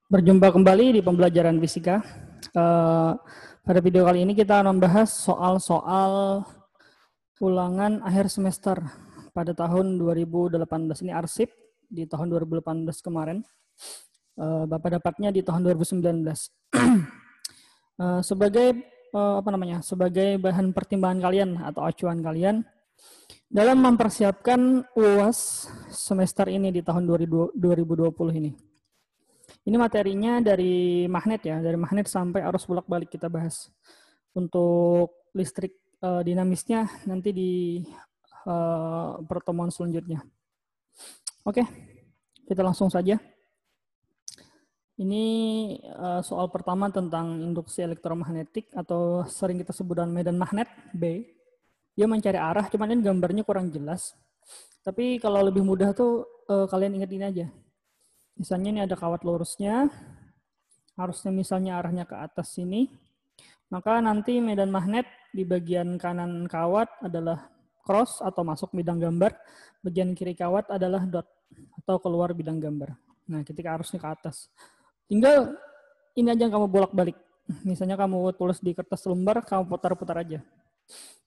Berjumpa kembali di pembelajaran fisika. Pada video kali ini kita akan membahas soal-soal ulangan akhir semester pada tahun 2018. Ini arsip di tahun 2018 kemarin. Bapak dapatnya di tahun 2019. Sebagai bahan pertimbangan kalian atau acuan kalian dalam mempersiapkan UAS semester ini di tahun 2020 ini. Ini materinya dari magnet ya, dari magnet sampai arus bolak-balik kita bahas. Untuk listrik dinamisnya nanti di pertemuan selanjutnya. Oke, kita langsung saja. Ini soal pertama tentang induksi elektromagnetik atau sering kita sebut dengan medan magnet B. Dia mencari arah, cuman ini gambarnya kurang jelas. Tapi kalau lebih mudah tuh kalian ingat ini aja. Misalnya ini ada kawat lurusnya, harusnya misalnya arahnya ke atas sini, maka nanti medan magnet di bagian kanan kawat adalah cross atau masuk bidang gambar, bagian kiri kawat adalah dot atau keluar bidang gambar. Nah, ketika arusnya ke atas, tinggal ini aja yang kamu bolak-balik. Misalnya kamu tulis di kertas lembar, kamu putar-putar aja.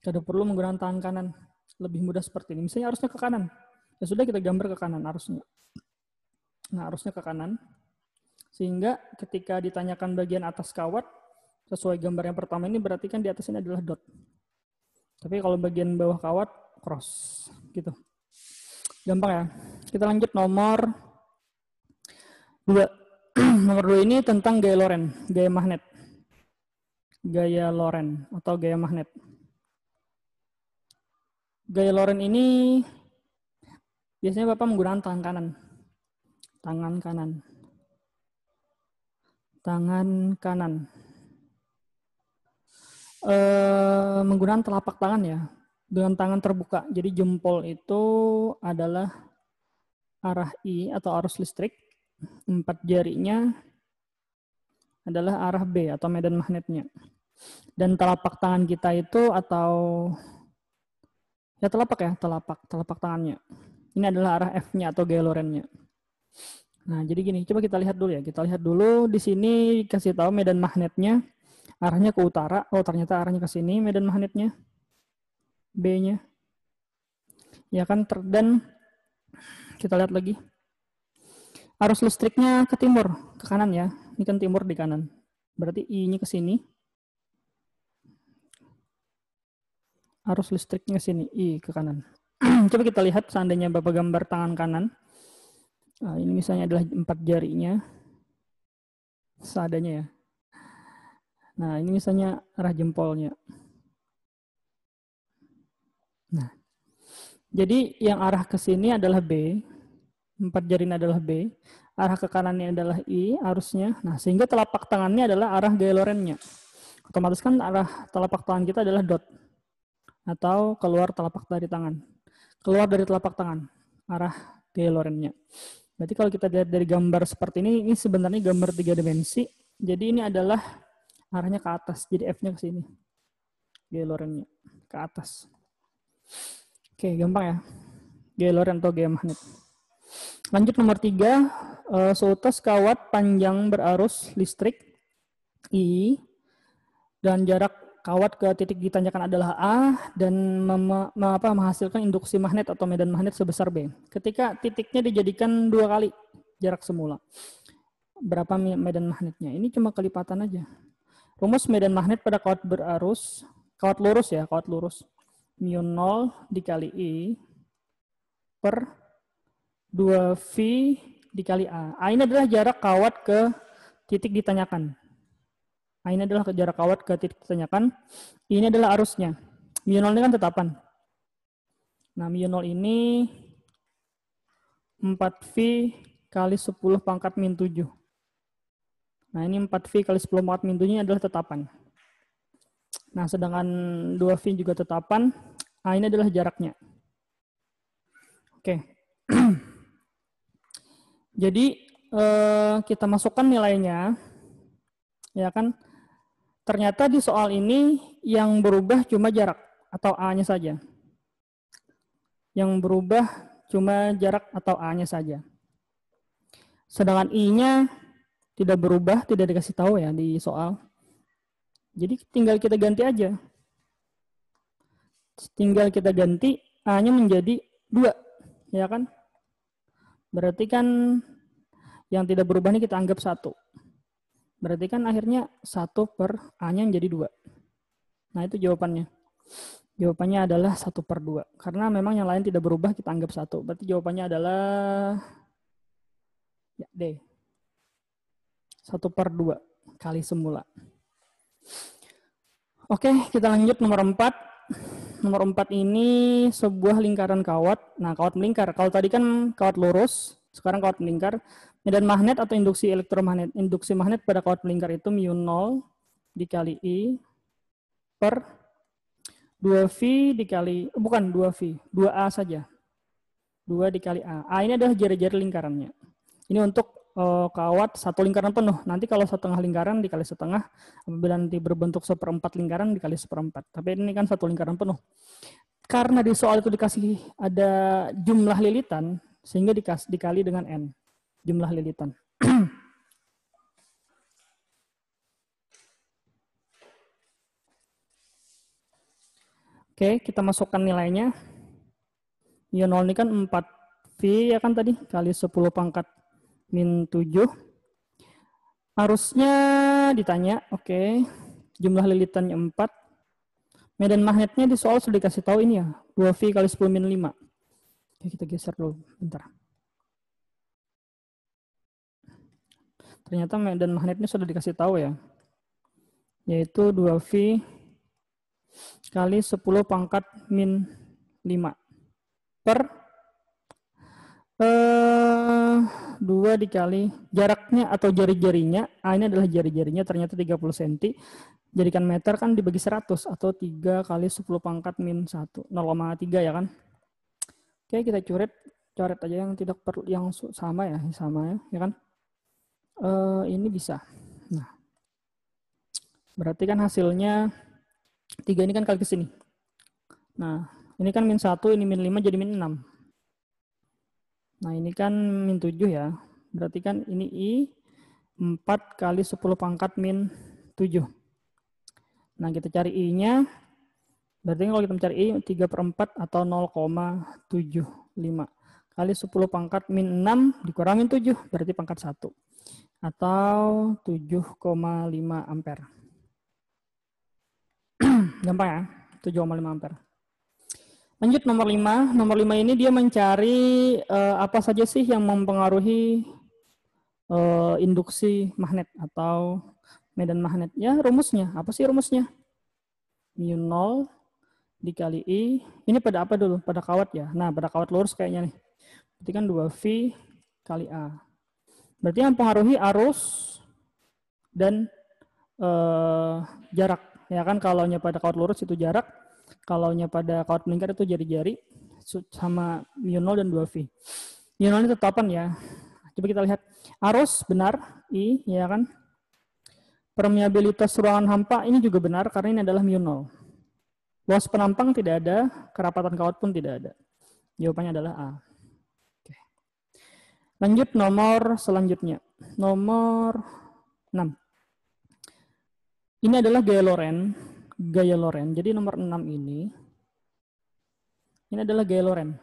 Tidak perlu menggunakan tangan kanan, lebih mudah seperti ini. Misalnya arusnya ke kanan, ya sudah kita gambar ke kanan arusnya. Nah, arusnya ke kanan, sehingga ketika ditanyakan bagian atas kawat, sesuai gambar yang pertama ini berarti kan di atas ini adalah dot. Tapi kalau bagian bawah kawat, cross. Gitu. Gampang ya. Kita lanjut nomor 2. Nomor 2 ini tentang gaya Lorentz, gaya magnet. Gaya Lorentz atau gaya magnet. Gaya Lorentz ini biasanya Bapak menggunakan tangan kanan. Tangan kanan. Tangan kanan. Menggunakan telapak tangan ya. Dengan tangan terbuka. Jadi jempol itu adalah arah I atau arus listrik. 4 jarinya adalah arah B atau medan magnetnya. Dan telapak tangan kita itu atau ya telapak tangannya. Ini adalah arah F-nya atau gaya Lorentz-nya. Nah, jadi gini, coba kita lihat dulu ya. Kita lihat dulu di sini kasih tahu medan magnetnya arahnya ke utara. Oh, ternyata arahnya ke sini medan magnetnya. B-nya. Ya kan, dan kita lihat lagi. Arus listriknya ke timur, ke kanan ya. Ini kan timur di kanan. Berarti I-nya ke sini. Arus listriknya ke sini, I ke kanan. Coba kita lihat seandainya Bapak gambar tangan kanan. Nah, ini misalnya adalah 4 jarinya. Seadanya ya. Nah, ini misalnya arah jempolnya. Nah, jadi yang arah ke sini adalah B. 4 jarinya adalah B. Arah ke kanannya adalah I, arusnya. Nah, sehingga telapak tangannya adalah arah gaya Lorentz-nya. Otomatis kan arah telapak tangan kita adalah dot. Atau keluar telapak dari tangan. Keluar dari telapak tangan. Arah gaya Lorentz-nya. Berarti kalau kita lihat dari gambar seperti ini sebenarnya gambar 3 dimensi. Jadi ini adalah arahnya ke atas. Jadi F-nya ke sini. Gaya Lorentz-nya ke atas. Oke, gampang ya. Gaya Lorentz atau gaya magnet. Lanjut nomor 3. Seutas kawat panjang berarus listrik I dan jarak kawat ke titik ditanyakan adalah A dan menghasilkan induksi magnet atau medan magnet sebesar B. Ketika titiknya dijadikan 2 kali jarak semula. Berapa medan magnetnya? Ini cuma kelipatan aja. Rumus medan magnet pada kawat berarus, kawat lurus ya, kawat lurus. μ0 dikali I per 2V dikali A. A ini adalah jarak kawat ke titik ditanyakan. A ini adalah jarak kawat ke titik ditanyakan. Ini adalah arusnya. μ0 ini kan tetapan. Nah, μ0 ini 4V kali 10 pangkat min 7. Nah, ini 4V kali 10 pangkat min 7 ini adalah tetapan. Nah, sedangkan 2V juga tetapan. A ini adalah jaraknya. Oke. Jadi, kita masukkan nilainya. Ya kan? Ternyata di soal ini yang berubah cuma jarak atau A-nya saja. Yang berubah cuma jarak atau A-nya saja. Sedangkan I-nya tidak berubah, tidak dikasih tahu ya di soal. Jadi tinggal kita ganti aja. Tinggal kita ganti A-nya menjadi 2, ya kan? Berarti kan yang tidak berubah ini kita anggap 1. Berarti kan akhirnya 1 per A-nya menjadi 2. Nah, itu jawabannya. Jawabannya adalah 1/2. Karena memang yang lain tidak berubah, kita anggap 1. Berarti jawabannya adalah ya, D. 1/2 kali semula. Oke, kita lanjut nomor 4. Nomor 4 ini sebuah lingkaran kawat. Nah, kawat melingkar. Kalau tadi kan kawat lurus, sekarang kawat melingkar. Medan magnet atau induksi elektromagnet. Induksi magnet pada kawat melingkar itu μ0 dikali I per 2V dikali, bukan 2V, 2A saja. 2 dikali A. A ini adalah jari-jari lingkarannya. Ini untuk kawat satu lingkaran penuh. Nanti kalau setengah lingkaran dikali setengah, apabila nanti berbentuk 1/4 lingkaran dikali 1/4. Tapi ini kan satu lingkaran penuh. Karena di soal itu dikasih ada jumlah lilitan, sehingga dikali dengan N. Jumlah lilitan. Oke, kita masukkan nilainya. Y0 ini kan 4V ya kan tadi, kali 10 pangkat min 7. Harusnya ditanya, oke, jumlah lilitannya 4. Medan magnetnya di soal sudah dikasih tahu ini ya, 2V kali 10 min 5. Oke, kita geser dulu, bentar. Ternyata medan magnetnya sudah dikasih tahu ya, yaitu 2V kali 10 pangkat min 5 per 2 dikali jaraknya atau jari-jarinya. A ini adalah jari-jarinya, ternyata 30 cm. Jadikan meter kan dibagi 100 atau 3 kali 10 pangkat min 1, 0,3 ya kan. Oke, kita coret aja yang tidak perlu, yang sama ya kan. Ini bisa. Nah, berarti kan hasilnya 3 ini kan kali ke sini. Nah, ini kan min 1, ini min 5 jadi min 6. Nah, ini kan min 7 ya. Berarti kan ini I 4 kali 10 pangkat min 7. Nah, kita cari I-nya. Berarti kalau kita mencari I 3/4 atau 0,75. Kali 10 pangkat min 6 dikurangin 7. Berarti pangkat 1. Atau 7,5 ampere. Gampang ya? 7,5 ampere. Lanjut nomor 5. Nomor 5 ini dia mencari apa saja sih yang mempengaruhi induksi magnet atau medan magnet. Ya, rumusnya. Apa sih rumusnya? μ0 dikali I. Ini pada apa dulu? Pada kawat ya. Nah, pada kawat lurus kayaknya nih. Berarti kan 2V kali A. Berarti yang mempengaruhi arus dan jarak. Ya kan, kalau pada kawat lurus itu jarak. Kalau pada kawat melingkar itu jari-jari sama μ0 dan 2V. μ0 ini tetapan ya. Coba kita lihat. Arus benar, I, ya kan. Permeabilitas ruangan hampa ini juga benar karena ini adalah μ0. Luas penampang tidak ada, kerapatan kawat pun tidak ada. Jawabannya adalah A. Oke. Lanjut nomor selanjutnya. Nomor 6. Ini adalah gaya Lorentz. Jadi nomor 6 ini adalah gaya Lorentz.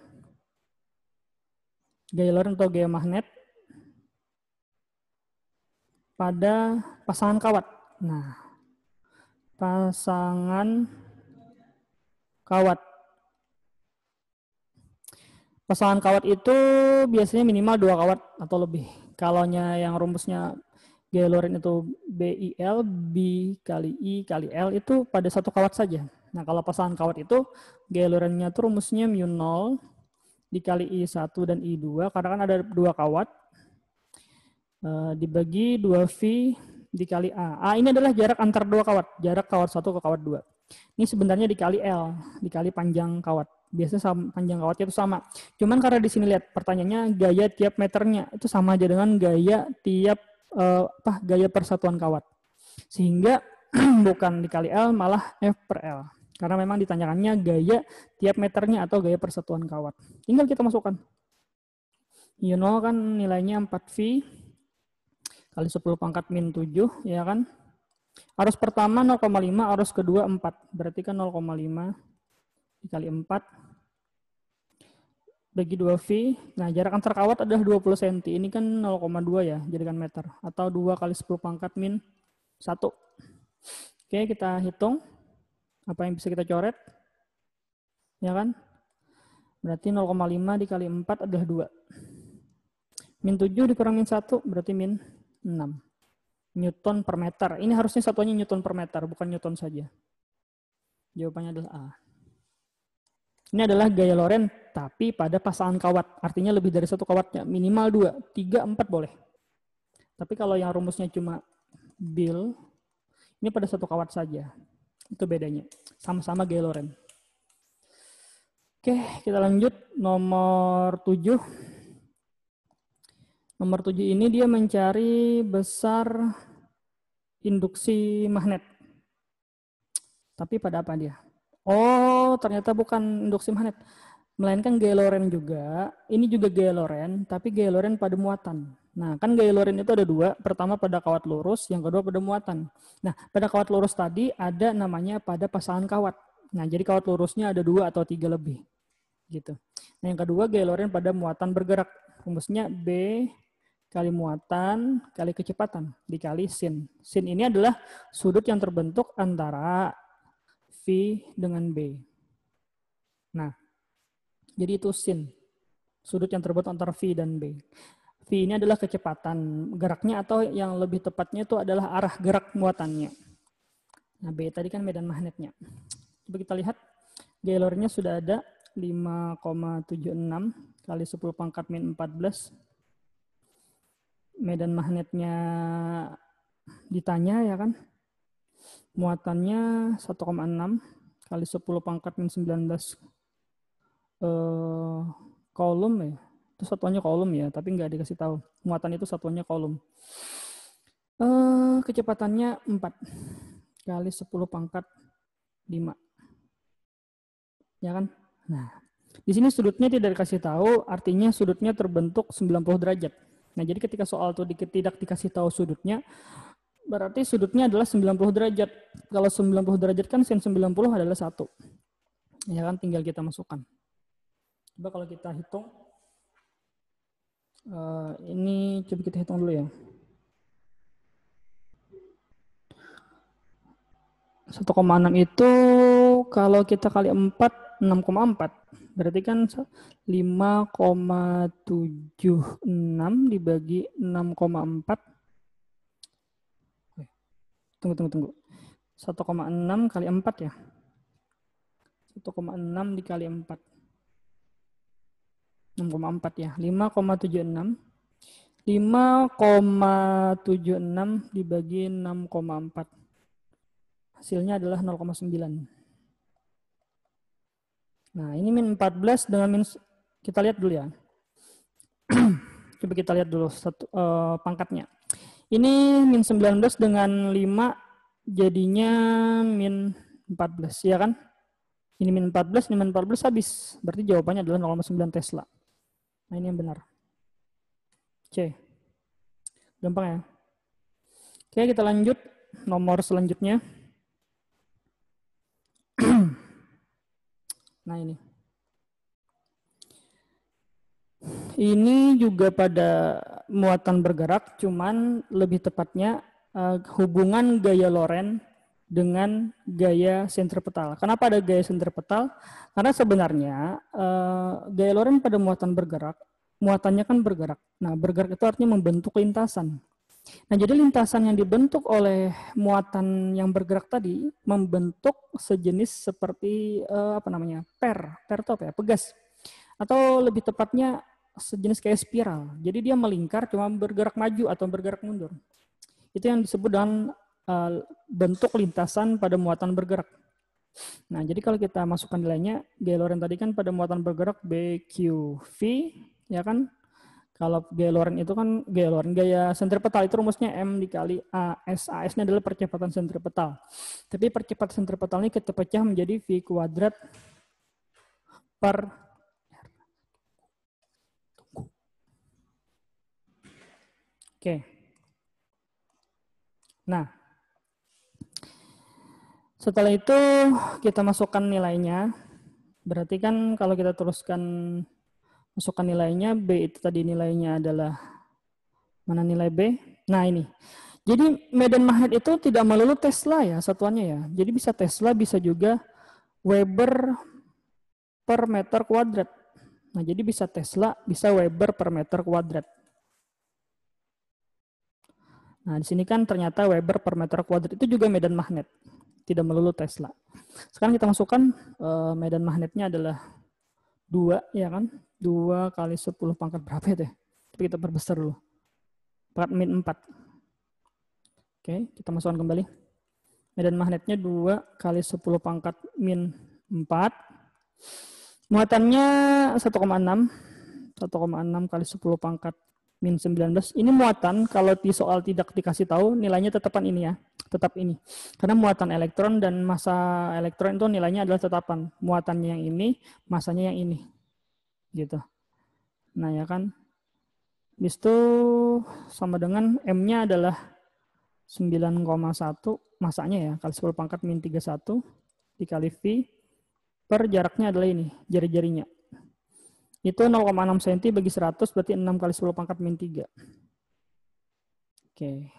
Gaya Lorentz atau gaya magnet pada pasangan kawat. Nah, pasangan kawat. Pasangan kawat itu biasanya minimal 2 kawat atau lebih. Kalau yang rumusnya gaya Lorentz itu BIL, B kali I kali L itu pada satu kawat saja. Nah, kalau pasangan kawat itu gaya Lorentz-nya itu rumusnya μ0 dikali I1 dan I2 karena kan ada 2 kawat. Dibagi 2V dikali A. A ini adalah jarak antar 2 kawat, jarak kawat 1 ke kawat 2. Ini sebenarnya dikali L, dikali panjang kawat. Biasanya panjang kawatnya itu sama. Cuman karena di sini lihat pertanyaannya gaya tiap meternya itu sama aja dengan gaya tiap gaya persatuan kawat. Sehingga bukan dikali L malah F per L. Karena memang ditanyakannya gaya tiap meternya atau gaya persatuan kawat. Tinggal kita masukkan. Y0 kan nilainya 4V kali 10 pangkat min 7, ya kan? Arus pertama 0,5, arus kedua 4. Berarti kan 0,5 dikali 4 bagi 2V. Nah, jarak antar kawat adalah 20 cm. Ini kan 0,2 ya, jadikan meter. Atau 2 kali 10 pangkat min 1. Oke, kita hitung apa yang bisa kita coret. Ya kan? Berarti 0,5 dikali 4 adalah 2. Min 7 dikurang min 1 berarti min 6. Newton per meter. Ini harusnya satuannya Newton per meter, bukan Newton saja. Jawabannya adalah A. Ini adalah gaya Lorentz, tapi pada pasangan kawat. Artinya lebih dari satu kawatnya. Minimal 2, 3, 4 boleh. Tapi kalau yang rumusnya cuma Bill, ini pada satu kawat saja. Itu bedanya. Sama-sama gaya Lorentz. Oke, kita lanjut. Nomor 7. Nomor 7 ini dia mencari besar induksi magnet. Tapi pada apa dia? Oh, ternyata bukan induksi magnet. Melainkan gaya Lorentz juga. Ini juga gaya Lorentz, tapi gaya Lorentz pada muatan. Nah, kan gaya Lorentz itu ada dua. Pertama pada kawat lurus, yang kedua pada muatan. Nah, pada kawat lurus tadi ada namanya pada pasangan kawat. Nah, jadi kawat lurusnya ada 2 atau 3 lebih. Gitu. Nah, yang kedua gaya Lorentz pada muatan bergerak. Rumusnya B kali muatan kali kecepatan dikali sin. Sin ini adalah sudut yang terbentuk antara V dengan B. Nah, jadi itu sin. Sudut yang terbentuk antara V dan B. V ini adalah kecepatan geraknya atau yang lebih tepatnya itu adalah arah gerak muatannya. Nah, B tadi kan medan magnetnya. Coba kita lihat. Gaya Lorentz-nya sudah ada 5,76 kali 10 pangkat min 14. Medan magnetnya ditanya ya kan. Muatannya 1,6 kali 10 pangkat min 19 kolom ya. Itu satuannya kolom ya, tapi nggak dikasih tahu. Muatan itu satuannya kolom. Kecepatannya 4 kali 10 pangkat 5. Ya kan? Nah, di sini sudutnya tidak dikasih tahu, artinya sudutnya terbentuk 90 derajat. Nah, jadi ketika soal itu tidak dikasih tahu sudutnya, berarti sudutnya adalah 90 derajat. Kalau 90 derajat kan sin 90 adalah 1. Ya kan, tinggal kita masukkan. Coba kalau kita hitung, ini coba kita hitung dulu ya. 1,6 itu kalau kita kali 4, 6,4. Berarti kan 5,76 dibagi 6,4. Tunggu. 1,6 kali 4 ya. 1,6 dikali 4. 6,4 ya. 5,76. 5,76 dibagi 6,4. Hasilnya adalah 0,9. Nah, ini min 14 dengan min, kita lihat dulu ya. Coba kita lihat dulu pangkatnya. Ini min 19 dengan 5 jadinya min 14, ya kan? Ini min 14, ini min 14 habis. Berarti jawabannya adalah 0,9 Tesla. Nah, ini yang benar. C. Gampang ya? Oke, kita lanjut. Nomor selanjutnya. Nah, ini. Ini juga pada muatan bergerak, cuman lebih tepatnya hubungan gaya Lorentz dengan gaya sentripetal. Kenapa ada gaya sentripetal? Karena sebenarnya gaya Lorentz pada muatan bergerak, muatannya kan bergerak. Nah, bergerak itu artinya membentuk lintasan. Nah, jadi lintasan yang dibentuk oleh muatan yang bergerak tadi membentuk sejenis seperti per itu apa ya? Pegas. Atau lebih tepatnya sejenis kayak spiral. Jadi dia melingkar cuma bergerak maju atau bergerak mundur. Itu yang disebut dengan bentuk lintasan pada muatan bergerak. Nah, jadi kalau kita masukkan nilainya, gaya Lorentz tadi kan pada muatan bergerak BQV, ya kan? Kalau gaya Lorentz itu kan gaya sentripetal itu rumusnya M dikali AS. AS-nya adalah percepatan sentripetal. Tapi percepatan sentripetal ini kita pecah menjadi V kuadrat per Oke. Nah, setelah itu kita masukkan nilainya. Berarti kan kalau kita teruskan masukkan nilainya, B itu tadi nilainya adalah, mana nilai B? Nah ini. Jadi medan magnet itu tidak melulu Tesla ya satuannya ya. Jadi bisa Tesla, bisa juga Weber per meter kuadrat. Nah jadi bisa Tesla, bisa Weber per meter kuadrat. Nah di sini kan ternyata Weber per meter kuadrat itu juga medan magnet. Tidak melulu Tesla. Sekarang kita masukkan medan magnetnya adalah 2 ya kan. 2 kali 10 pangkat berapa itu ya? Tapi kita perbesar dulu. Pangkat min 4. Oke, kita masukkan kembali. Medan magnetnya 2 kali 10 pangkat min 4. Muatannya 1,6. 1,6 kali 10 pangkat min 19. Ini muatan, kalau di soal tidak dikasih tahu, nilainya tetapan ini ya. Tetap ini. Karena muatan elektron dan massa elektron itu nilainya adalah tetapan. Muatannya yang ini, massanya yang ini. Gitu. Nah ya kan. Habis itu sama dengan M-nya adalah 9,1 massanya ya. Kali 10 pangkat min 31 dikali V per jaraknya adalah ini, jari-jarinya. Itu 0,6 cm bagi 100 berarti 6 kali 10 pangkat min 3. Oke.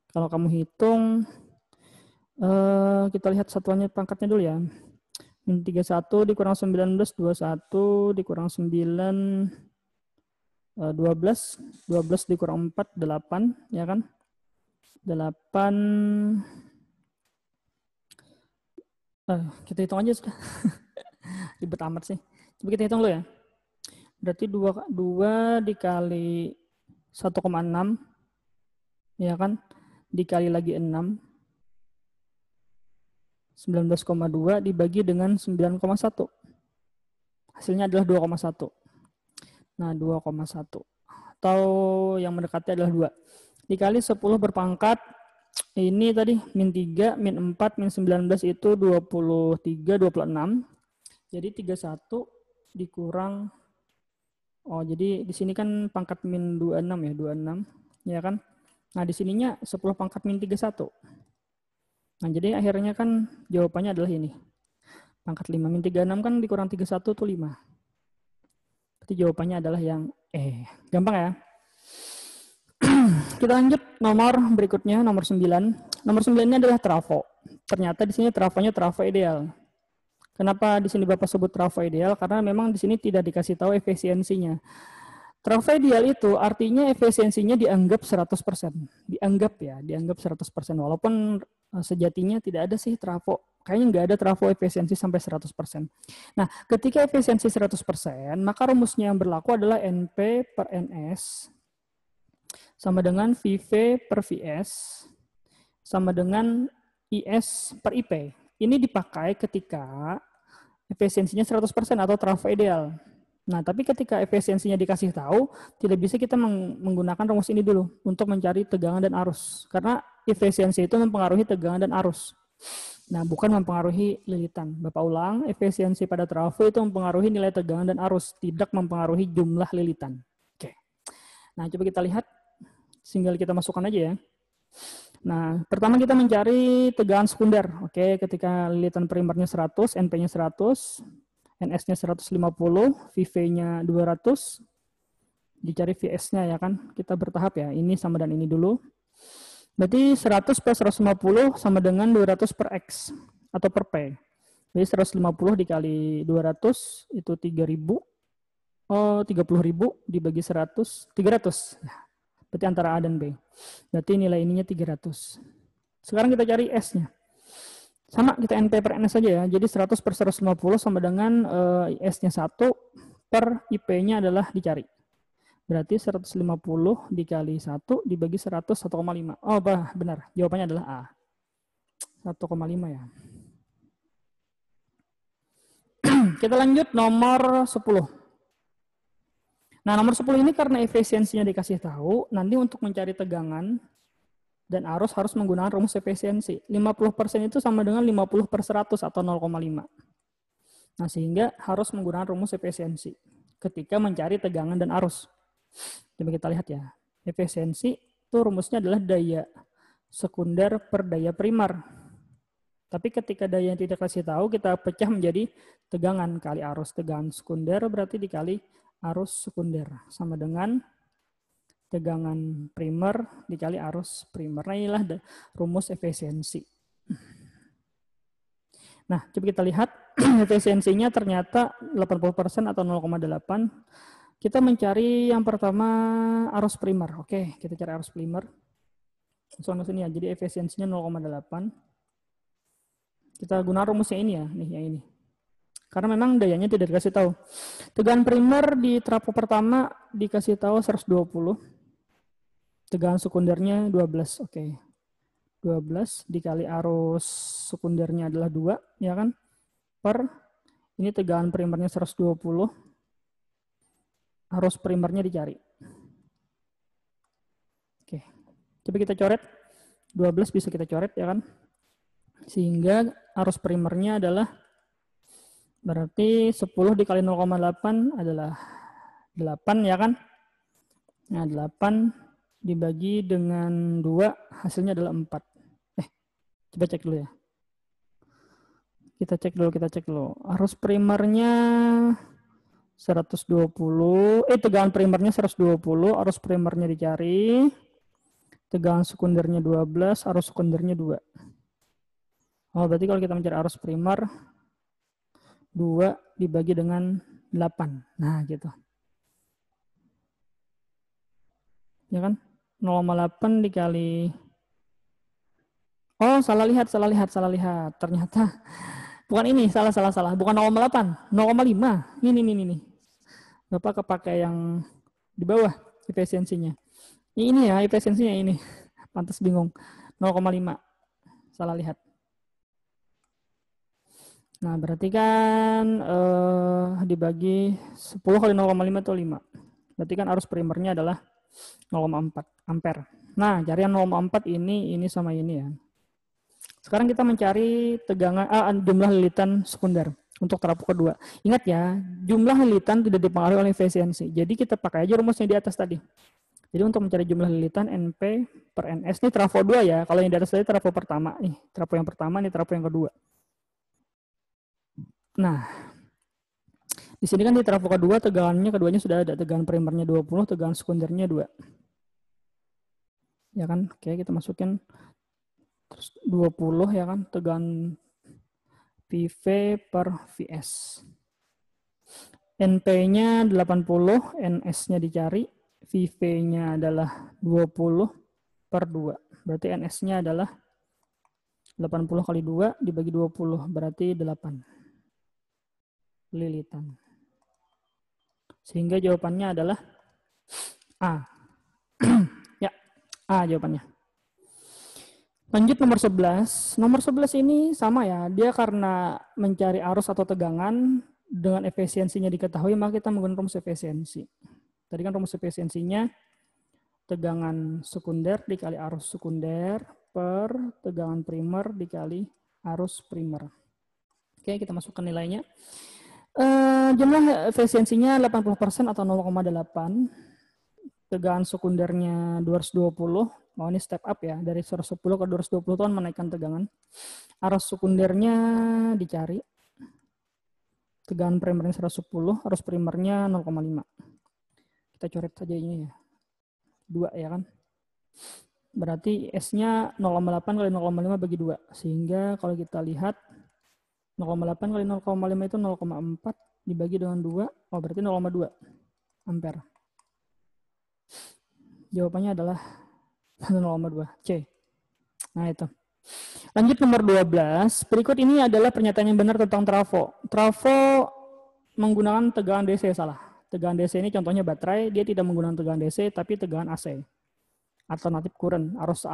Kalau kamu hitung, kita lihat satuannya pangkatnya dulu ya. Min 31 dikurang 19, 21 dikurang 9, 12. 12 dikurang 4, 8, ya kan? 8. Kita hitung aja sudah. Ribet amat sih. Coba kita hitung dulu ya. Berarti 2 dikali 1,6, ya kan? Dikali lagi 6. 19,2 dibagi dengan 9,1. Hasilnya adalah 2,1. Nah, 2,1. Atau yang mendekati adalah 2. Dikali 10 berpangkat, ini tadi min 3, min 4, min 19 itu 23, 26. Jadi 31 dikurang, jadi di sini kan pangkat min 26 ya, 26. Ya kan? Nah, di sininya 10 pangkat min 31. Nah, jadi akhirnya kan jawabannya adalah ini. Pangkat 5 min 36 kan dikurang 31 itu 5. Berarti jawabannya adalah yang E. Gampang ya? Kita lanjut nomor berikutnya, nomor 9. Nomor 9 ini adalah trafo. Ternyata di sini trafonya trafo ideal. Kenapa di sini Bapak sebut trafo ideal? Karena memang di sini tidak dikasih tahu efisiensinya. Trafo ideal itu artinya efisiensinya dianggap 100%. Dianggap 100%. Walaupun sejatinya tidak ada sih trafo. Kayaknya nggak ada trafo efisiensi sampai 100%. Nah, ketika efisiensi 100%, maka rumusnya yang berlaku adalah NP per NS sama dengan VV per VS sama dengan IS per IP. Ini dipakai ketika efisiensinya 100% atau trafo ideal. Nah, tapi ketika efisiensinya dikasih tahu, tidak bisa kita menggunakan rumus ini dulu untuk mencari tegangan dan arus. Karena efisiensi itu mempengaruhi tegangan dan arus. Nah, bukan mempengaruhi lilitan. Bapak ulang, efisiensi pada trafo itu mempengaruhi nilai tegangan dan arus, tidak mempengaruhi jumlah lilitan. Oke. Nah, coba kita lihat. Tinggal kita masukkan aja ya. Nah, pertama kita mencari tegangan sekunder. Oke, ketika lilitan primernya 100, NP-nya 100, NS-nya 150, VV-nya 200, dicari VS-nya ya kan. Kita bertahap ya, ini sama dan ini dulu. Berarti 100 per 150 sama dengan 200 per X atau per P. Jadi 150 dikali 200 itu 3.000. 30.000 dibagi 100, 300. Ya. Berarti antara A dan B. Berarti nilai ininya 300. Sekarang kita cari S-nya. Sama, kita NP per NS saja ya. Jadi 100 per 150 sama dengan S-nya 1 per IP-nya adalah dicari. Berarti 150 dikali 1 dibagi 100, 1,5. Oh, benar. Jawabannya adalah A. 1,5 ya. Kita lanjut nomor 10. Nah, nomor 10 ini karena efisiensinya dikasih tahu, nanti untuk mencari tegangan dan arus harus menggunakan rumus efisiensi. 50% itu sama dengan 50 per 100 atau 0,5. Nah, sehingga harus menggunakan rumus efisiensi ketika mencari tegangan dan arus. Coba kita lihat ya. Efisiensi itu rumusnya adalah daya sekunder per daya primer. Tapi ketika daya yang tidak kasih tahu, kita pecah menjadi tegangan kali arus. Tegangan sekunder berarti dikali arus sekunder. Sama dengan tegangan primer dikali arus primer. Nah, inilah rumus efisiensi. Nah, coba kita lihat efisiensinya ternyata 80% atau 0,8. Kita mencari yang pertama arus primer. Oke, kita cari arus primer. Langsung ke sini ya. Jadi efisiensinya 0,8. Kita gunakan rumusnya ini ya, nih yang ini. Karena memang dayanya tidak dikasih tahu. Tegangan primer di trafo pertama dikasih tahu 120. Tegangan sekundernya 12. Oke. 12 dikali arus sekundernya adalah 2, ya kan? Per ini tegangan primernya 120. Arus primernya dicari. Oke. Coba kita coret. 12 bisa kita coret, ya kan? Sehingga arus primernya adalah berarti 10 dikali 0,8 adalah 8, ya kan? Nah, 8 dibagi dengan 2 hasilnya adalah 4. Coba cek dulu ya. Kita cek dulu. Arus primernya 120. Tegangan primernya 120, arus primernya dicari. Tegangan sekundernya 12, arus sekundernya 2. Oh, berarti kalau kita mencari arus primer 2 dibagi dengan 8. Nah, gitu. Ya kan? 0,8 dikali. Oh, salah lihat. Ternyata bukan ini, salah. Bukan 0,8, 0,5. Ini. Bapak kepakai yang di bawah efisiensinya. Ini ya efisiensinya ini. Pantas bingung. 0,5. Salah lihat. Nah, berarti kan dibagi 10 kali 0,5 itu 5. Berarti kan arus primernya adalah 0,4 ampere. Nah, cari yang 0,4 ini sama ini ya. Sekarang kita mencari tegangan jumlah lilitan sekunder untuk trafo kedua. Ingat ya, jumlah lilitan tidak dipengaruhi oleh efisiensi. Jadi kita pakai aja rumusnya di atas tadi. Jadi untuk mencari jumlah lilitan NP per NS, ini trafo 2 ya. Kalau yang di atas tadi trafo pertama. Nih, trafo yang pertama, ini trafo yang kedua. Nah, di sini kan di trafo kedua keduanya sudah ada. Tegangan primernya 20, tegangan sekundernya 2. Ya kan? Oke, kita masukin terus 20 ya kan, tegangan PV per VS. NP-nya 80, NS-nya dicari, VV-nya adalah 20 per 2. Berarti NS-nya adalah 80 kali 2 dibagi 20, berarti 8 lilitan. Sehingga jawabannya adalah A. Ya, A jawabannya. Lanjut nomor 11. Nomor 11 ini sama ya. Dia karena mencari arus atau tegangan dengan efisiensinya diketahui, maka kita menggunakan rumus efisiensi. Tadi kan rumus efisiensinya tegangan sekunder dikali arus sekunder per tegangan primer dikali arus primer. Oke, kita masukkan nilainya. Jumlah efisiensinya 80% atau 0,8. Tegangan sekundernya 220. Oh, ini step up ya. Dari 110 ke 220 itu kan menaikkan tegangan. Arus sekundernya dicari. Tegangan primernya 110, arus primernya 0,5. Kita coret saja ini ya. 2 ya kan. Berarti S-nya 0,8 kali 0,5 bagi 2. Sehingga kalau kita lihat 0,8 kali 0,5 itu 0,4 dibagi dengan 2. Oh, berarti 0,2 ampere. Jawabannya adalah 0,2 C. Nah, itu. Lanjut nomor 12. Berikut ini adalah pernyataan yang benar tentang trafo. Trafo menggunakan tegangan DC, salah. Tegangan DC ini contohnya baterai, dia tidak menggunakan tegangan DC tapi tegangan AC. Alternatif current, arus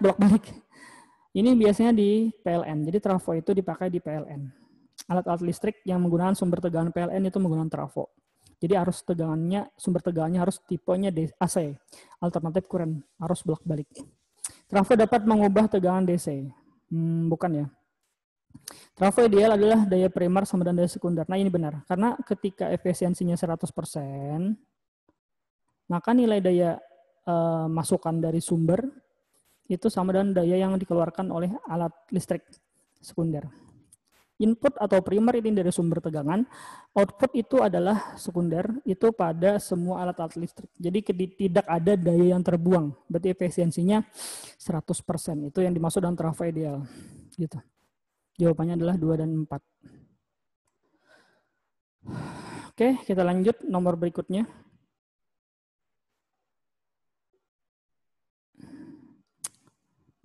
bolak-balik. Ini biasanya di PLN. Jadi trafo itu dipakai di PLN. Alat-alat listrik yang menggunakan sumber tegangan PLN itu menggunakan trafo. Jadi arus tegangannya, sumber tegangannya harus tipenya AC. Alternatif current, arus bolak-balik. Trafo dapat mengubah tegangan DC. Bukan ya. Trafo ideal adalah daya primer sama dengan daya sekunder. Nah, ini benar. Karena ketika efisiensinya 100%, maka nilai daya masukan dari sumber itu sama dengan daya yang dikeluarkan oleh alat listrik sekunder. Input atau primer ini dari sumber tegangan, output itu adalah sekunder, itu pada semua alat-alat listrik. Jadi tidak ada daya yang terbuang, berarti efisiensinya 100%. Itu yang dimaksud dengan trafo ideal. Gitu. Jawabannya adalah 2 dan 4. Oke, kita lanjut nomor berikutnya.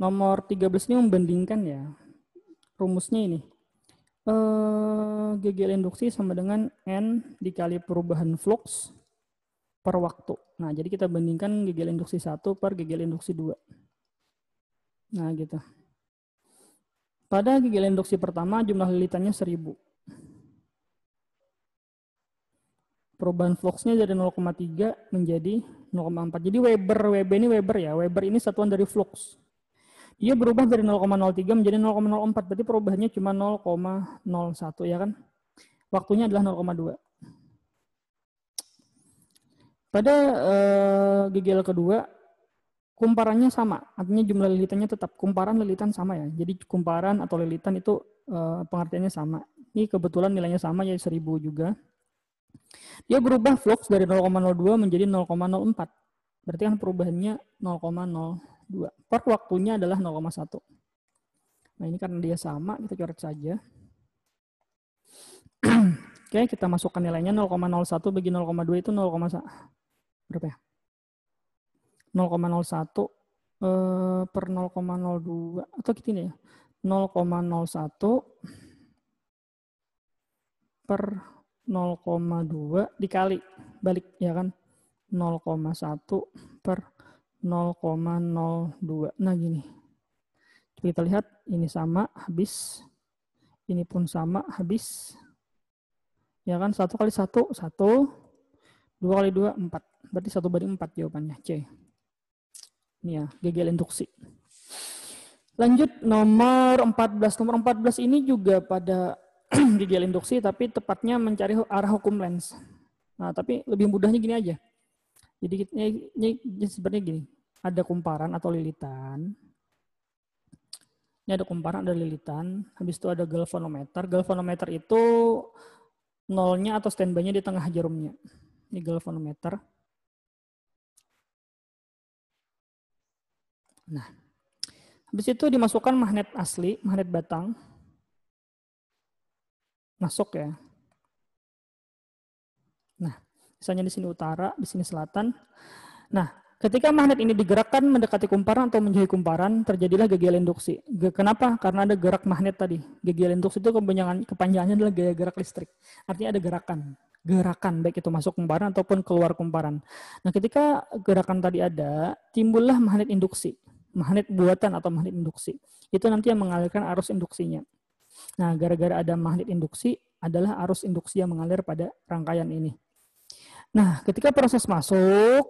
Nomor 13 ini membandingkan ya. Rumusnya ini. GGL induksi sama dengan N dikali perubahan flux per waktu. Nah, jadi kita bandingkan GGL induksi 1 per GGL induksi 2. Nah, gitu. Pada GGL induksi pertama jumlah lilitannya 1000. Perubahan fluxnya dari 0,3 menjadi 0,4. Jadi Weber ini Weber ya. Weber ini satuan dari flux. Dia berubah dari 0,03 menjadi 0,04. Berarti perubahannya cuma 0,01 ya kan. Waktunya adalah 0,2. Pada GGL kedua, kumparannya sama. Artinya jumlah lilitannya tetap. Kumparan lilitan sama ya. Jadi kumparan atau lilitan itu pengertiannya sama. Ini kebetulan nilainya sama ya 1000 juga. Dia berubah flux dari 0,02 menjadi 0,04. Berarti kan perubahannya 0,02. Per waktunya adalah 0,1. Nah ini karena dia sama, kita coret saja. Oke, kita masukkan nilainya 0,01 bagi 0,2 itu 0, berapa ya? 0,01 per 0,02 atau gini ya. 0,01 per 0,2 dikali balik ya kan. 0,1 per 0,02. Nah gini. Kita lihat ini sama habis. Ini pun sama habis. Ya kan 1 kali 1 1. 2 kali 2 4. Berarti 1/4 jawabannya C. Ini ya GGL induksi. Lanjut nomor 14. Nomor 14 ini juga pada GGL induksi tapi tepatnya mencari arah hukum Lenz. Nah, tapi lebih mudahnya gini aja. Jadi ini sebenarnya gini, ada kumparan atau lilitan. Ini ada kumparan, ada lilitan. Habis itu ada galvanometer. Galvanometer itu nolnya atau standby-nya di tengah jarumnya. Ini galvanometer. Nah, habis itu dimasukkan magnet asli, magnet batang. Masuk ya. Nah, misalnya di sini utara, di sini selatan. Nah, ketika magnet ini digerakkan mendekati kumparan atau menjauhi kumparan, terjadilah GGL induksi. Kenapa? Karena ada gerak magnet tadi. GGL induksi itu kepanjangannya adalah gaya gerak listrik. Artinya ada gerakan, baik itu masuk kumparan ataupun keluar kumparan. Nah, ketika gerakan tadi ada, timbullah magnet induksi. Magnet buatan atau magnet induksi. Itu nanti yang mengalirkan arus induksinya. Nah, gara-gara ada magnet induksi, adalah arus induksi yang mengalir pada rangkaian ini. Nah, ketika proses masuk,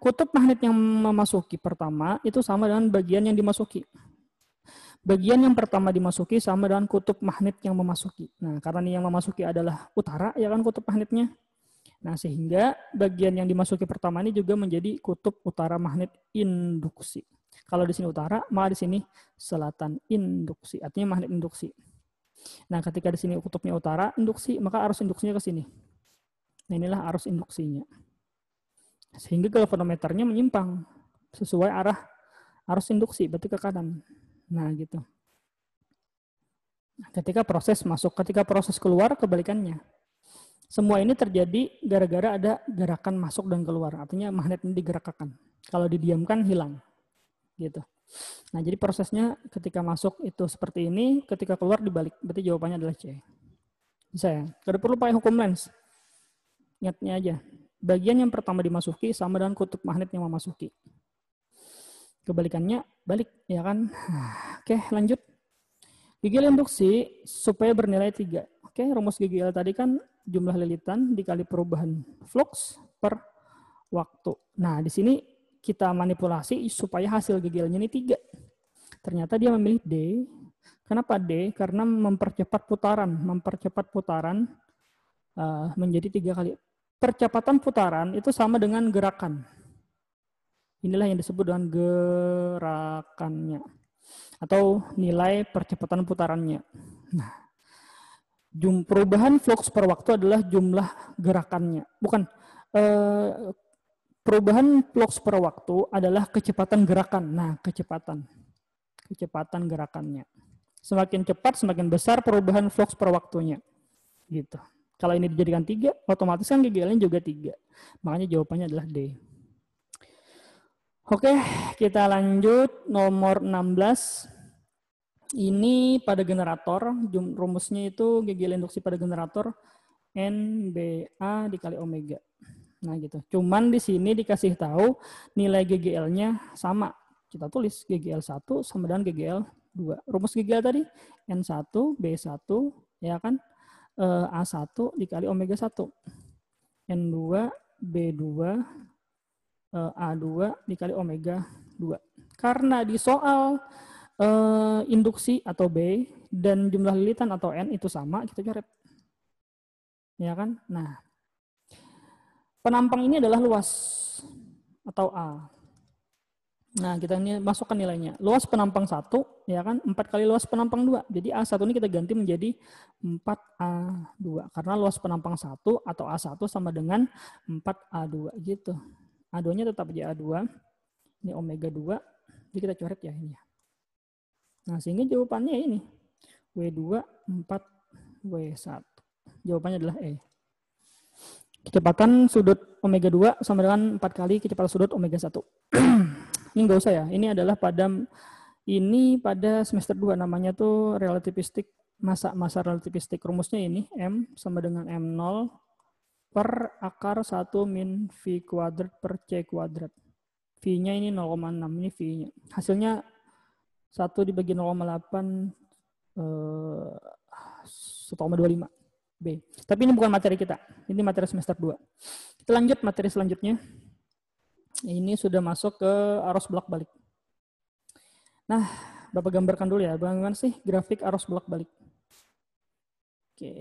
kutub magnet yang memasuki pertama itu sama dengan bagian yang dimasuki. Bagian yang pertama dimasuki sama dengan kutub magnet yang memasuki. Nah, karena ini yang memasuki adalah utara, ya kan kutub magnetnya. Nah, sehingga bagian yang dimasuki pertama ini juga menjadi kutub utara magnet induksi. Kalau di sini utara, maka di sini selatan induksi. Artinya magnet induksi. Nah, ketika di sini kutubnya utara induksi, maka arus induksinya ke sini. Nah, inilah arus induksinya. Sehingga galvanometernya menyimpang sesuai arah arus induksi, berarti ke kanan. Nah, gitu. Ketika proses masuk, ketika proses keluar, kebalikannya. Semua ini terjadi gara-gara ada gerakan masuk dan keluar. Artinya magnet ini digerakkan. Kalau didiamkan, hilang. Gitu. Nah, jadi prosesnya ketika masuk itu seperti ini, ketika keluar dibalik. Berarti jawabannya adalah C. Bisa ya? Tidak perlu pakai hukum Lenz. Ingatnya aja. Bagian yang pertama dimasuki sama dengan kutub magnet yang memasuki. Kebalikannya balik, ya kan? Oke, lanjut. GGL induksi supaya bernilai 3. Oke, rumus GGL tadi kan jumlah lilitan dikali perubahan flux per waktu. Nah, di sini kita manipulasi supaya hasil GGL-nya ini 3. Ternyata dia memilih D. Kenapa D? Karena mempercepat putaran menjadi 3 kali. Percepatan putaran itu sama dengan gerakan. Inilah yang disebut dengan gerakannya atau nilai percepatan putarannya. Nah, perubahan flux per waktu adalah jumlah gerakannya. Bukan, perubahan flux per waktu adalah kecepatan gerakan. Nah, kecepatan gerakannya. Semakin cepat, semakin besar perubahan flux per waktunya. Gitu. Kalau ini dijadikan 3, otomatis kan GGL-nya juga 3. Makanya jawabannya adalah D. Oke, kita lanjut nomor 16. Ini pada generator, rumusnya itu GGL induksi pada generator NBA dikali omega. Nah gitu. Cuman di sini dikasih tahu nilai GGL-nya sama. Kita tulis GGL 1 sama dengan GGL 2. Rumus GGL tadi N1, B1, ya kan? A1 dikali omega 1. N2, B2, A2 dikali omega 2. Karena di soal induksi atau B dan jumlah lilitan atau N itu sama, kita coret. Ya kan? Nah, penampang ini adalah luas atau A. Nah, kita ini masukkan nilainya. Luas penampang 1, ya kan? 4 kali luas penampang 2. Jadi A1 ini kita ganti menjadi 4A2. Karena luas penampang 1 atau A1 sama dengan 4A2 gitu. A2-nya tetap aja A2. Ini omega 2. Jadi kita coret ya ini. Nah, sehingga jawabannya ini. W2, 4, W1. Jawabannya adalah E. Kecepatan sudut omega 2 sama dengan 4 kali kecepatan sudut omega 1. Ini nggak usah ya. Ini adalah pada semester 2 namanya tuh relativistik, masa relativistik. Rumusnya ini M sama dengan M0 per akar 1 min V kuadrat per C kuadrat. V-nya ini 0,6, ini V-nya. Hasilnya 1 dibagi 0,8 1,25 B. Tapi ini bukan materi kita. Ini materi semester 2. Kita lanjut materi selanjutnya. Ini sudah masuk ke arus bolak-balik. Nah, Bapak gambarkan dulu ya. Bagaimana sih grafik arus bolak-balik? Oke.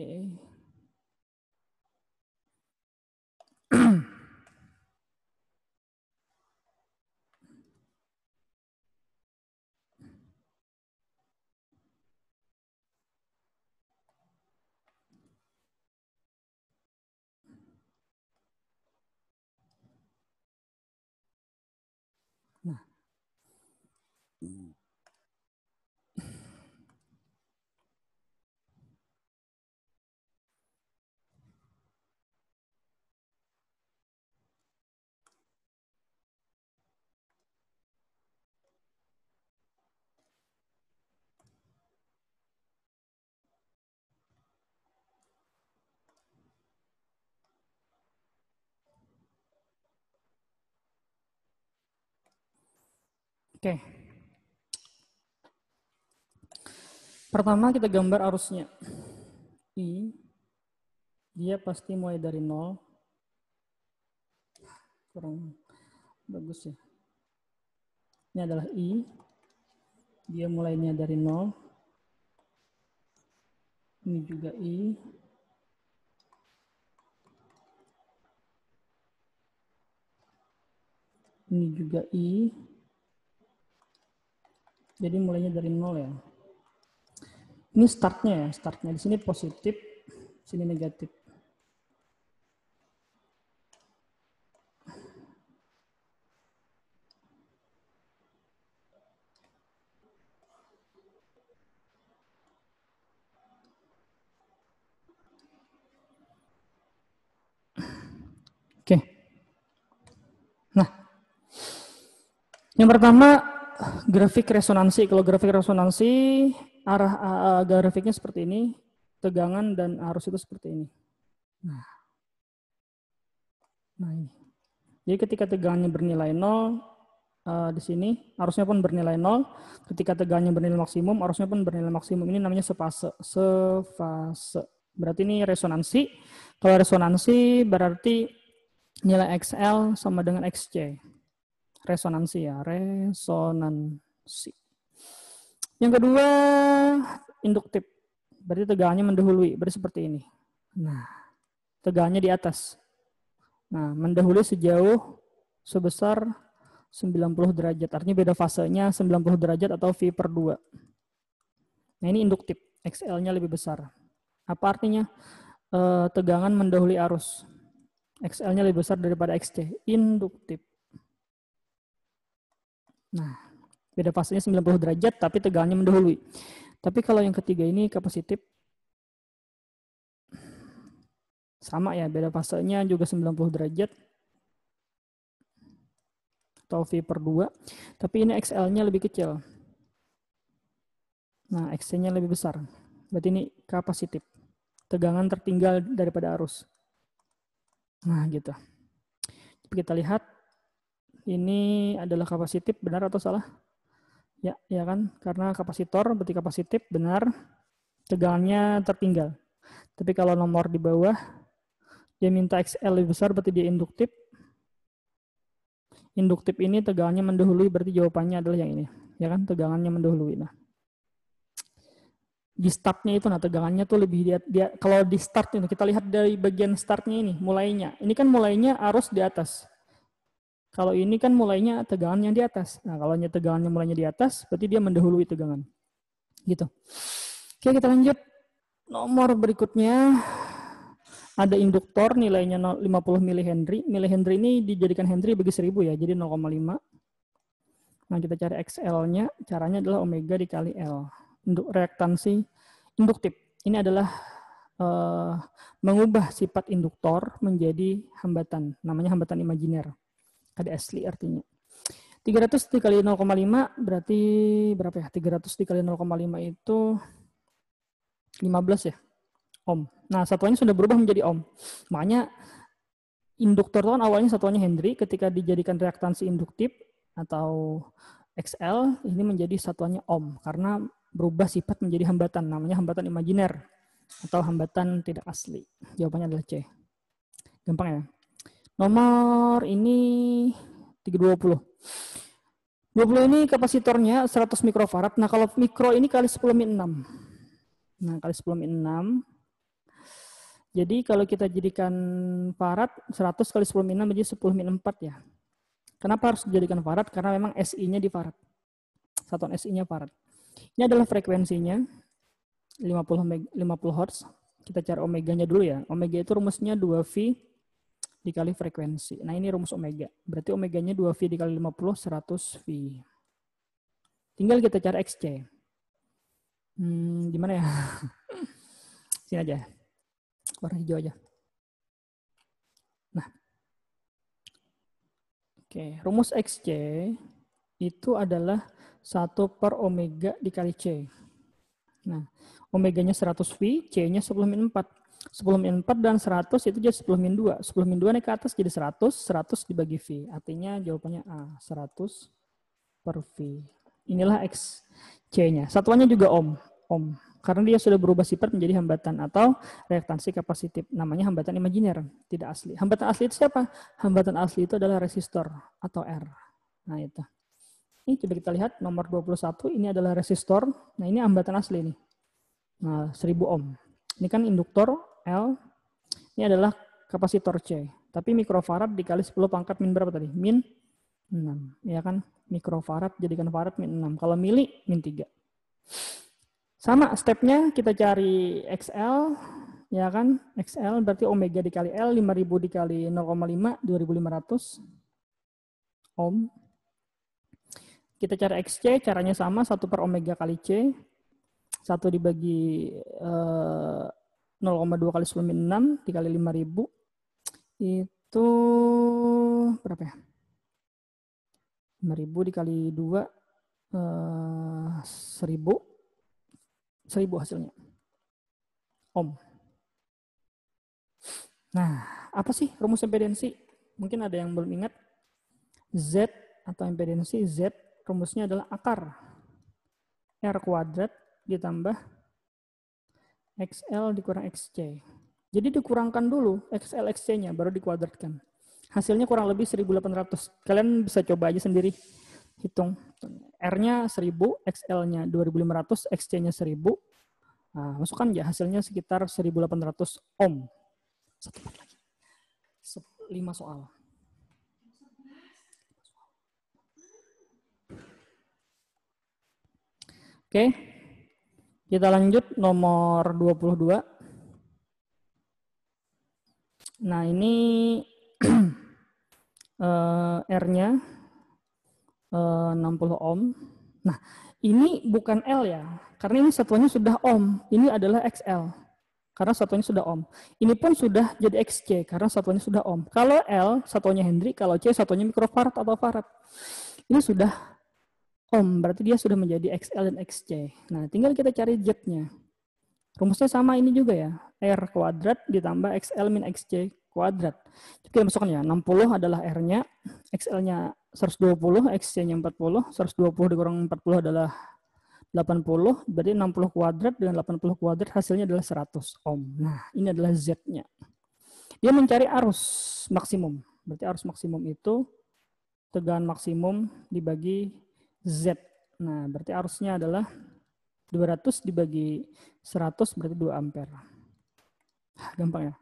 Nah. Oke. Pertama kita gambar arusnya. I, dia pasti mulai dari 0. Kurang bagus ya. Ini adalah I. Dia mulainya dari 0. Ini juga I. Ini juga I. Jadi mulainya dari 0 ya. Ini startnya ya. Startnya di sini positif, sini negatif. Oke. Nah, yang pertama grafik resonansi. Kalau grafik resonansi arah grafiknya seperti ini, tegangan dan arus itu seperti ini. Nah ini. Jadi ketika tegangannya bernilai 0 di sini arusnya pun bernilai 0. Ketika tegangannya bernilai maksimum, arusnya pun bernilai maksimum. Ini namanya sefase. Sefase. Berarti ini resonansi. Kalau resonansi berarti nilai XL sama dengan XC. Resonansi ya, resonansi. Yang kedua, induktif. Berarti tegangannya mendahului, berarti seperti ini. Nah, tegangannya di atas. Nah, mendahului sejauh sebesar 90 derajat. Artinya beda fasenya 90 derajat atau V/2. Nah, ini induktif. XL-nya lebih besar. Apa artinya? Tegangan mendahului arus. XL-nya lebih besar daripada XC. Induktif. Nah, beda fasenya 90 derajat, tapi tegangannya mendahului. Tapi kalau yang ketiga ini kapasitif. Sama ya, beda fasenya juga 90 derajat. Atau V/2. Tapi ini XL-nya lebih kecil. Nah, XC-nya lebih besar. Berarti ini kapasitif. Tegangan tertinggal daripada arus. Nah, gitu. Kita lihat. Ini adalah kapasitif, benar atau salah? Ya, ya kan? Karena kapasitor berarti kapasitif, benar. Tegangannya tertinggal. Tapi kalau nomor di bawah, dia minta XL lebih besar, berarti dia induktif. Induktif ini tegangannya mendahului, berarti jawabannya adalah yang ini. Ya kan? Tegangannya mendahului. Nah, di startnya itu, nah tegangannya tuh lebih dia kalau di start ini, kita lihat dari bagian startnya ini, mulainya. Ini kan mulainya arus di atas. Kalau ini kan mulainya tegangannya di atas. Nah, kalau tegangannya mulainya di atas, berarti dia mendahului tegangan. Gitu. Oke, kita lanjut. Nomor berikutnya ada induktor nilainya 50 mH. MH ini dijadikan Henry bagi 1000 ya, jadi 0,5. Nah, kita cari XL-nya, caranya adalah omega dikali L. Untuk reaktansi induktif. Ini adalah mengubah sifat induktor menjadi hambatan. Namanya hambatan imajiner. Ada asli artinya. 300 dikali 0,5 berarti berapa ya? 300 dikali 0,5 itu 15 ya? Ohm. Nah, satuannya sudah berubah menjadi ohm. Makanya induktor itu kan awalnya satuannya Henry, ketika dijadikan reaktansi induktif atau XL, ini menjadi satuannya ohm karena berubah sifat menjadi hambatan, namanya hambatan imajiner atau hambatan tidak asli. Jawabannya adalah C. Gampang ya. Nomor ini 320. 20 ini kapasitornya 100 mikrofarad. Nah, kalau mikro ini kali 10 min 6. Nah, kali 10 min 6. Jadi kalau kita jadikan farad, 100 kali 10 min 6 menjadi 10 min 4 ya. Kenapa harus dijadikan farad? Karena memang SI-nya di farad. Satuan SI-nya farad. Ini adalah frekuensinya 50 Hz. Kita cari omeganya dulu ya. Omega itu rumusnya 2V dikali frekuensi. Nah, ini rumus omega. Berarti omeganya 2V dikali 50, 100V. Tinggal kita cari XC. Gimana ya? Sini aja. Warna hijau aja. Nah. Oke, rumus XC itu adalah 1 per omega dikali C. Nah, omeganya 100V, C-nya 10 min 4. 10 min 4 dan 100 itu jadi 10 min 2. 10 min 2 naik ke atas jadi 100, 100 dibagi V. Artinya jawabannya A, 100 per V. Inilah XC-nya. Satuannya juga ohm. Karena dia sudah berubah sifat menjadi hambatan atau reaktansi kapasitif. Namanya hambatan imajiner, tidak asli. Hambatan asli itu siapa? Hambatan asli itu adalah resistor atau R. Nah, itu. Ini coba kita lihat nomor 21, ini adalah resistor. Nah, ini hambatan asli nih. Nah, 1000 ohm. Ini kan induktor L. Ini adalah kapasitor C. Tapi mikrofarad dikali 10 pangkat min berapa tadi? Min 6. Ya kan? Mikrofarad jadikan farad min 6. Kalau mili min 3. Sama stepnya kita cari XL. Ya kan? XL berarti omega dikali L. 5000 dikali 0,5. 2500 ohm. Kita cari XC. Caranya sama. 1 per omega kali C. 1 dibagi 0,2 kali 10 min 6 dikali 5000 itu berapa ya? 5000 dikali 2 1000 hasilnya. Ohm. Nah, apa sih rumus impedensi? Mungkin ada yang belum ingat. Z atau impedensi Z rumusnya adalah akar R kuadrat ditambah XL dikurang XC. Jadi dikurangkan dulu XL XC-nya baru dikuadratkan. Hasilnya kurang lebih 1800. Kalian bisa coba aja sendiri hitung. R-nya 1000, XL-nya 2500, XC-nya 1000. Nah, masukkan ya hasilnya sekitar 1800 ohm. Satu lagi. 5 soal. Oke, kita lanjut nomor 22. Nah, ini R-nya 60 ohm. Nah, ini bukan L ya, karena ini satuannya sudah ohm. Ini adalah XL, karena satuannya sudah ohm. Ini pun sudah jadi XC, karena satuannya sudah ohm. Kalau L, satuannya Henry, kalau C, satuannya mikrofarad atau farad. Ini sudah ohm, berarti dia sudah menjadi XL dan XC. Nah, tinggal kita cari Z-nya. Rumusnya sama ini juga ya, R kuadrat ditambah XL min XC kuadrat. Kita masukkan ya, 60 adalah R-nya, XL-nya 120, XC-nya 40, 120 dikurang 40 adalah 80, berarti 60 kuadrat dengan 80 kuadrat hasilnya adalah 100 ohm. Nah, ini adalah Z-nya. Dia mencari arus maksimum. Berarti arus maksimum itu tegangan maksimum dibagi Z. Nah, berarti arusnya adalah 200 dibagi 100 berarti 2 ampere. Gampang ya.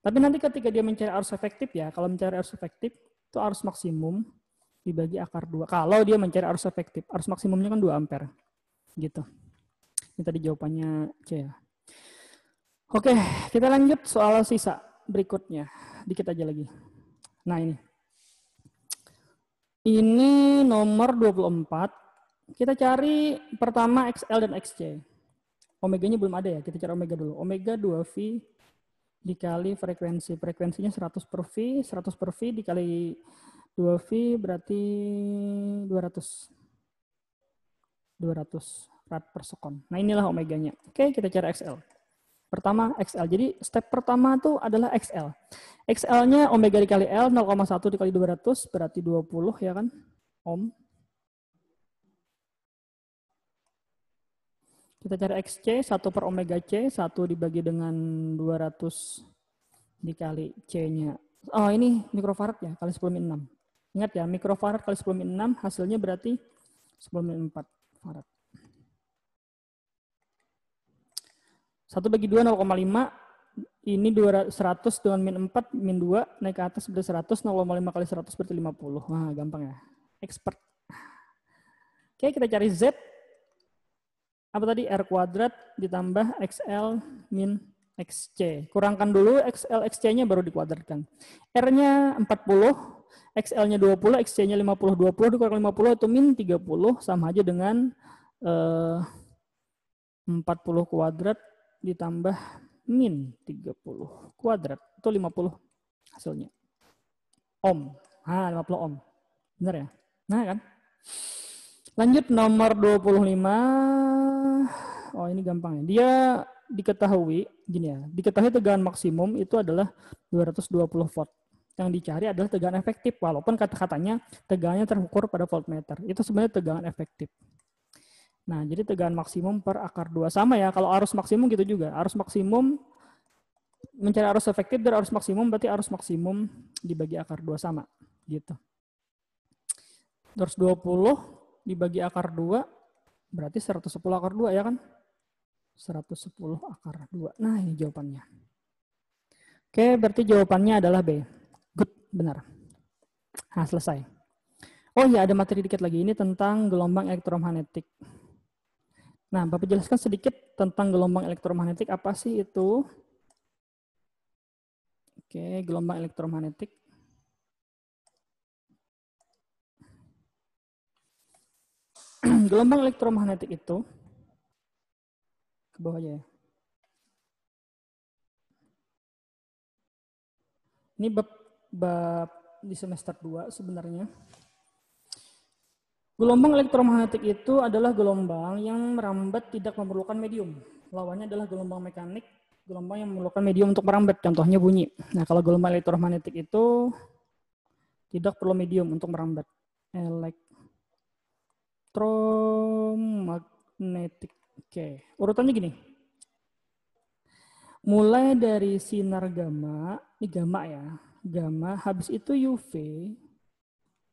Tapi nanti ketika dia mencari arus efektif ya, kalau mencari arus efektif itu arus maksimum dibagi akar 2. Kalau dia mencari arus efektif, arus maksimumnya kan 2 ampere. Gitu. Ini tadi jawabannya C ya. Oke, kita lanjut soal sisa berikutnya. Dikit aja lagi. Nah, ini. Ini nomor 24. Kita cari pertama XL dan XC. Omeganya belum ada ya, kita cari omega dulu. Omega 2V dikali frekuensi. Frekuensinya 100 per V, 100 per V dikali 2V berarti 200. 200 rad per sekon. Nah, inilah omeganya. Oke, kita cari XL. Pertama XL. Jadi step pertama itu adalah XL. XL-nya omega dikali L 0,1 dikali 200 berarti 20 ya kan? Ohm. Kita cari XC, 1 per omega C, 1 dibagi dengan 200 dikali C-nya. Oh, ini mikrofarad ya, kali 10-6. Ingat ya, mikrofarad kali 10-6 hasilnya berarti 10-4 farad. 1 bagi 2, 0,5. Ini 100 dengan min 4, min 2, naik ke atas berarti 100, 0,5 kali 100 berarti 50. Wah, gampang ya. Expert. Oke, kita cari Z. Apa tadi? R kuadrat ditambah XL min XC. Kurangkan dulu XL, XC-nya baru dikuadratkan. R-nya 40, XL-nya 20, XC-nya 50. 20 dikurang 50 itu min 30, sama aja dengan 40 kuadrat ditambah min 30 kuadrat. Itu 50 hasilnya. Ohm. Nah, 50 ohm. Benar ya? Nah kan? Lanjut nomor 25. Oh, ini gampang ya. Dia diketahui gini ya. Diketahui tegangan maksimum itu adalah 220 volt. Yang dicari adalah tegangan efektif walaupun kata-katanya tegangannya terukur pada voltmeter. Itu sebenarnya tegangan efektif. Nah, jadi tegangan maksimum per akar 2 sama ya. Kalau arus maksimum gitu juga. Arus maksimum mencari arus efektif dari arus maksimum berarti arus maksimum dibagi akar 2 sama gitu. 220 dibagi akar 2 berarti 110 akar 2 ya kan? 110 akar 2. Nah, ini jawabannya. Oke, berarti jawabannya adalah B. Good, benar. Nah, selesai. Oh ya, ada materi dikit lagi. Ini tentang gelombang elektromagnetik. Nah, Bapak jelaskan sedikit tentang gelombang elektromagnetik. Apa sih itu? Oke, gelombang elektromagnetik. Gelombang elektromagnetik itu, ke bawah aja ya. Ini bab di semester 2 sebenarnya. Gelombang elektromagnetik itu adalah gelombang yang merambat tidak memerlukan medium. Lawannya adalah gelombang mekanik, gelombang yang memerlukan medium untuk merambat, contohnya bunyi. Nah, kalau gelombang elektromagnetik itu tidak perlu medium untuk merambat. Elektromagnetik. Oke, urutannya gini. Mulai dari sinar gamma, ini gamma ya, gamma, habis itu UV,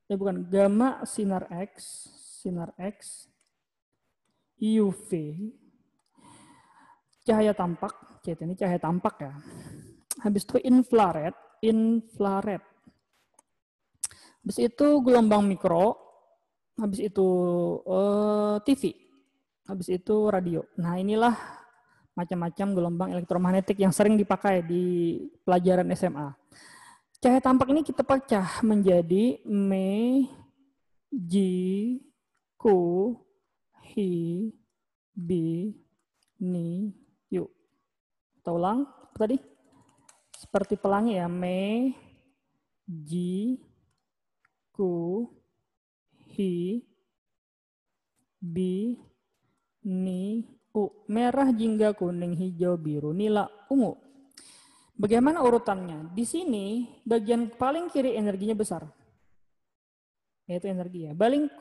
bukan, gamma sinar X, UV, cahaya tampak, ini cahaya tampak ya, habis itu infrared, habis itu gelombang mikro, habis itu TV. Habis itu radio. Nah, inilah macam-macam gelombang elektromagnetik yang sering dipakai di pelajaran SMA. Cahaya tampak ini kita pecah menjadi me, ji, ku, hi, bi, ni, yu. Kita ulang tadi. Seperti pelangi ya. Me, ji, ku, hi, bi, ni, u. Merah, jingga, kuning, hijau, biru, nila, ungu. Bagaimana urutannya? Di sini bagian paling kiri energinya besar, yaitu energi ya.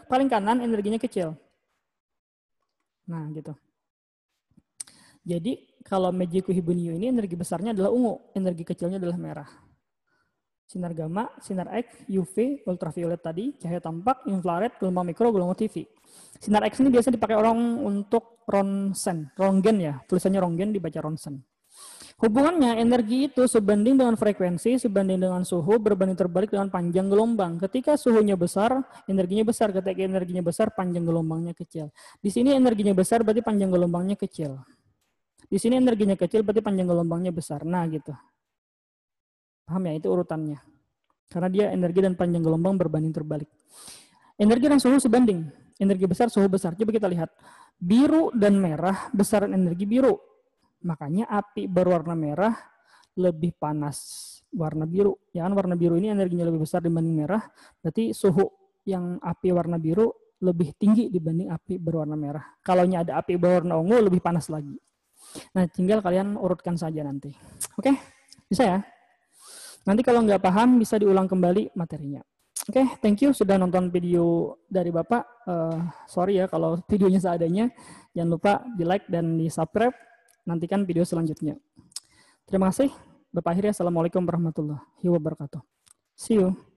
Paling kanan energinya kecil. Nah gitu. Jadi kalau Mejiku Hibuniu ini energi besarnya adalah ungu, energi kecilnya adalah merah. Sinar gamma, sinar X, UV, ultraviolet tadi, cahaya tampak, infrared, gelombang mikro, gelombang TV. Sinar X ini biasa dipakai orang untuk ronggen ya, tulisannya ronggen dibaca ronsen. Hubungannya energi itu sebanding dengan frekuensi, sebanding dengan suhu, berbanding terbalik dengan panjang gelombang. Ketika suhunya besar, energinya besar. Ketika energinya besar, panjang gelombangnya kecil. Di sini energinya besar, berarti panjang gelombangnya kecil. Di sini energinya kecil, berarti panjang gelombangnya besar. Nah, gitu. Paham ya? Itu urutannya. Karena dia energi dan panjang gelombang berbanding terbalik. Energi dan suhu sebanding. Energi besar, suhu besar. Coba kita lihat. Biru dan merah, besaran energi biru. Makanya api berwarna merah lebih panas warna biru. Ya kan, warna biru ini energinya lebih besar dibanding merah. Berarti suhu yang api warna biru lebih tinggi dibanding api berwarna merah. Kalau ada api berwarna ungu lebih panas lagi. Nah, tinggal kalian urutkan saja nanti. Oke, bisa ya? Nanti kalau nggak paham bisa diulang kembali materinya. Oke, thank you sudah nonton video dari Bapak. Sorry ya kalau videonya seadanya. Jangan lupa di like dan di subscribe. Nantikan video selanjutnya. Terima kasih. Bapak akhirnya, assalamualaikum warahmatullahi wabarakatuh. See you.